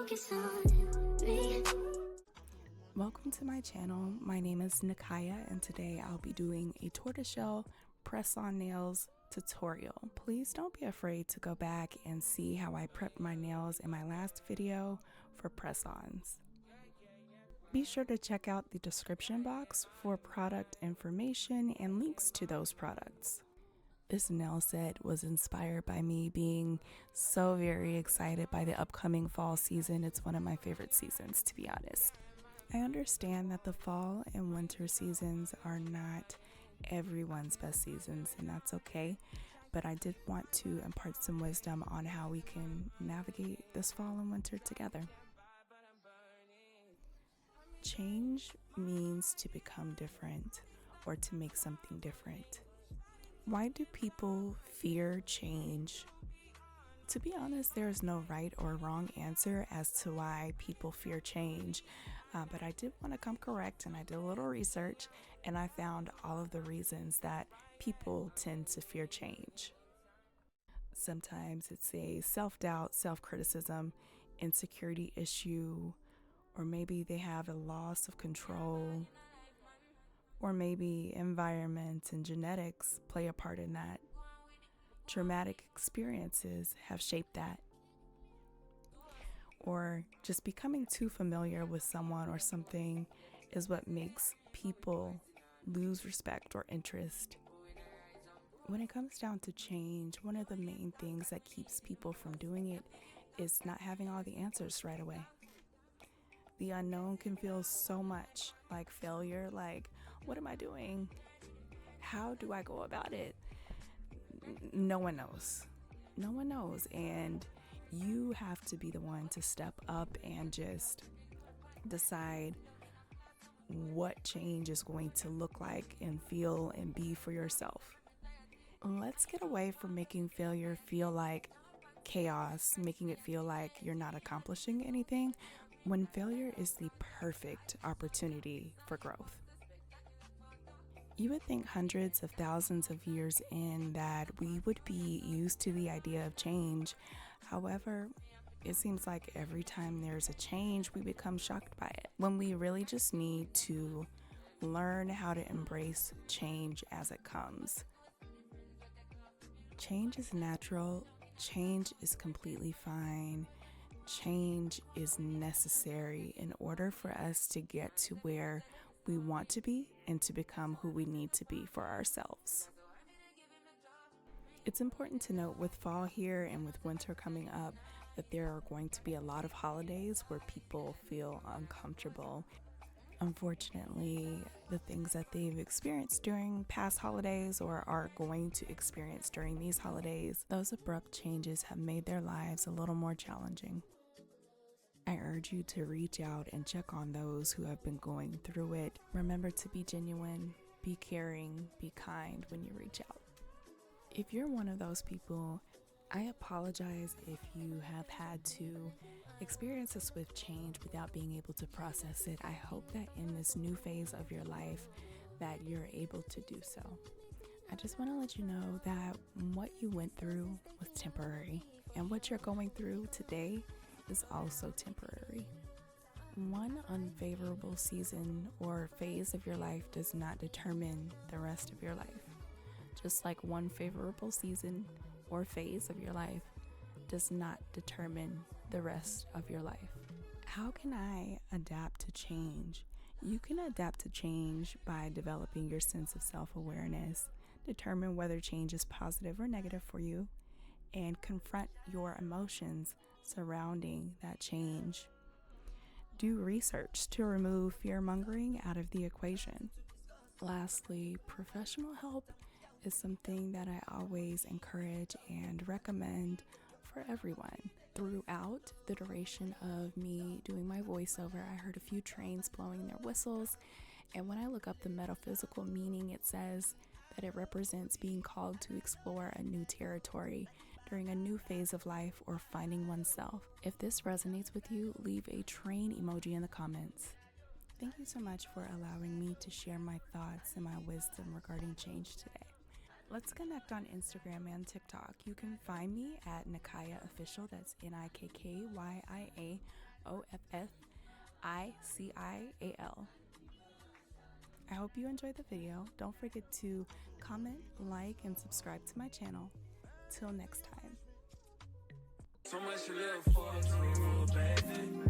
focus on me. Welcome to my channel. My name is 𝙵𝙻𝙼 and today I'll be doing a tortoiseshell press-on nails tutorial. Please don't be afraid to go back and see how I prepped my nails in my last video for press-ons. Be sure to check out the description box for product information and links to those products. This nail set was inspired by me being so very excited by the upcoming fall season. It's one of my favorite seasons, to be honest. I understand that the fall and winter seasons are not everyone's best seasons, and that's okay, but I did want to impart some wisdom on how we can navigate this fall and winter together. Change means to become different or to make something different. Why do people fear change? To be honest, there is no right or wrong answer as to why people fear change, but I did want to come correct, and I did a little research and I found all of the reasons that people tend to fear change. Sometimes it's a self-doubt, self-criticism, insecurity issue, or maybe they have a loss of control, or maybe environment and genetics play a part in that. Traumatic experiences have shaped that. Or just becoming too familiar with someone or something is what makes people lose respect or interest. When it comes down to change, one of the main things that keeps people from doing it is not having all the answers right away. The unknown can feel so much like failure, like, what am I doing? How do I go about it? No one knows. No one knows, and you have to be the one to step up and just decide what change is going to look like and feel and be for yourself. Let's get away from making failure feel like chaos, making it feel like you're not accomplishing anything, when failure is the perfect opportunity for growth. You would think hundreds of thousands of years in that we would be used to the idea of change. However, it seems like every time there's a change, we become shocked by it, when we really just need to learn how to embrace change as it comes. Change is natural. Change is completely fine. Change is necessary in order for us to get to where we want to be and to become who we need to be for ourselves. It's important to note with fall here and with winter coming up that there are going to be a lot of holidays where people feel uncomfortable. Unfortunately, the things that they've experienced during past holidays or are going to experience during these holidays, those abrupt changes have made their lives a little more challenging. I urge you to reach out and check on those who have been going through it. Remember to be genuine, be caring, be kind when you reach out. If you're one of those people, I apologize if you have had to experience a swift change without being able to process it. I hope that in this new phase of your life that you're able to do so. I just want to let you know that what you went through was temporary, and what you're going through today is also temporary. One unfavorable season or phase of your life does not determine the rest of your life. Just like one favorable season or phase of your life does not determine the rest of your life. How can I adapt to change? You can adapt to change by developing your sense of self-awareness, determine whether change is positive or negative for you, and confront your emotions surrounding that change. Do research to remove fear-mongering out of the equation. Lastly, professional help is something that I always encourage and recommend for everyone. Throughout the duration of me doing my voiceover, I heard a few trains blowing their whistles, and when I look up the metaphysical meaning, it says that it represents being called to explore a new territory during a new phase of life or finding oneself. If this resonates with you, leave a train emoji in the comments. Thank you so much for allowing me to share my thoughts and my wisdom regarding change today. Let's connect on Instagram and TikTok. You can find me at 𝙵𝙻𝙼official, that's NIKKYIA OFFICIAL. I hope you enjoyed the video. Don't forget to comment, like, and subscribe to my channel. Till next time. So much you live for, baby.